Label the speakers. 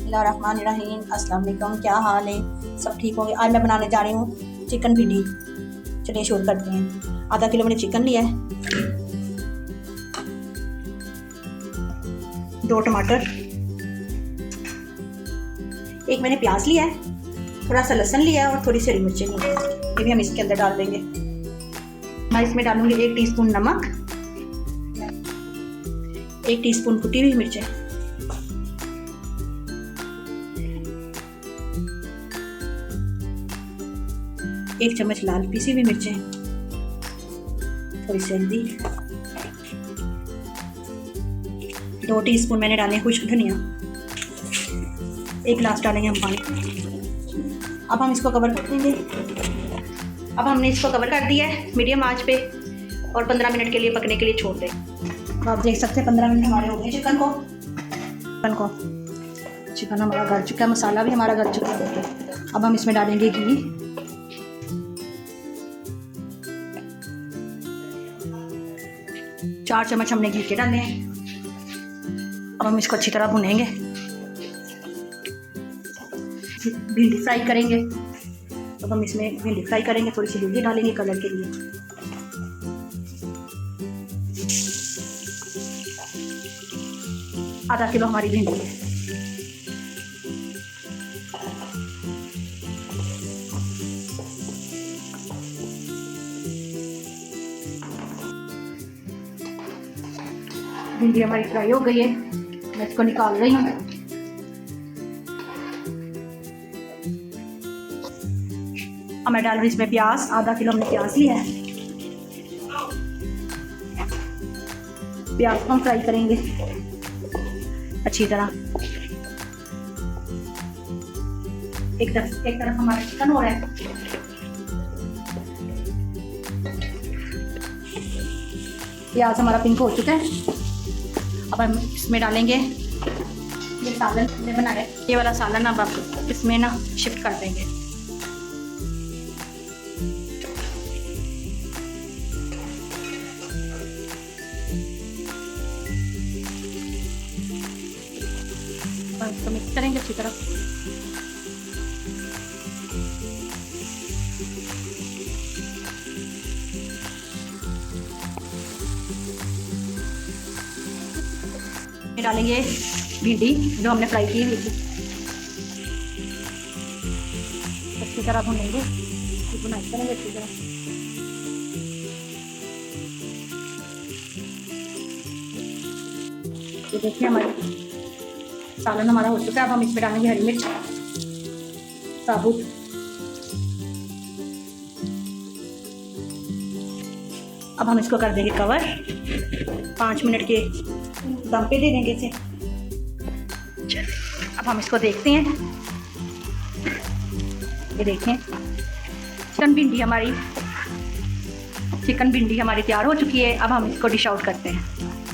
Speaker 1: बिस्मिल्लाहिर्रहमानिर्रहीम। अस्सलाम वालेकुम, क्या हाल है? सब ठीक होंगे। आज मैं बनाने जा रही हूँ चिकन भिंडी। चलिए शुरू करते हैं। आधा किलो मैंने चिकन लिया है, 2 टमाटर, एक मैंने प्याज लिया है, थोड़ा सा लहसुन लिया है और थोड़ी सी हरी मिर्चें ली है। ये भी हम इसके अंदर डाल देंगे। मैं इसमें डालूंगी 1 टीस्पून नमक, 1 टीस्पून कुटी हुई मिर्चें, 1 चम्मच लाल पीसी हुई मिर्चें, थोड़ी सी हल्दी, 2 टीस्पून मैंने डाले खुश्क धनिया, 1 गिलास डालेंगे हम पानी। अब हम इसको कवर कर देंगे। अब हमने इसको कवर कर दिया है मीडियम आंच पे और 15 मिनट के लिए पकने के लिए छोड़ दें। तो आप देख सकते हैं 15 मिनट हमारे हो गए चिकन को। चिकन हमारा गल चुका है, मसाला भी हमारा गल चुका है। अब हम इसमें डालेंगे घी, चार चम्मच हमने घी के डाले हैं। अब हम इसको अच्छी तरह भुनेंगे, भिंडी फ्राई करेंगे। अब हम इसमें भिंडी फ्राई करेंगे, थोड़ी सी भिंडी डालेंगे कलर के लिए। आधा किलो हमारी भिंडी है। भिंडी हमारी फ्राई हो गई है, मैं इसको निकाल रही हूँ। अब मैं डाल रही इसमें प्याज, आधा किलो हमने प्याज लिया है। प्याज को हम फ्राई करेंगे अच्छी तरह। एक तरफ हमारा चिकन हो रहा है। प्याज हमारा पिंक हो चुका है। अब हम इसमें डालेंगे ये सालन हमने बनाया है, ये वाला सालन अब आप इसमें ना शिफ्ट कर देंगे। इसको मिक्स करेंगे अच्छी तरह। डालेंगे भिंडी जो हमने फ्राई की हुई थी, अच्छी तरह भूनेंगे, भुनाई करेंगे अच्छी तरह। ये देखिए हमारे सालन हमारा हो चुका है। अब हम इसमें डालेंगे हरी मिर्च साबुत, अब हम इसको कर देंगे कवर, 5 मिनट के दम पे दे देंगे इसे। अब हम इसको देखते हैं। ये देखें चिकन भिंडी हमारी तैयार हो चुकी है। अब हम इसको डिश आउट करते हैं।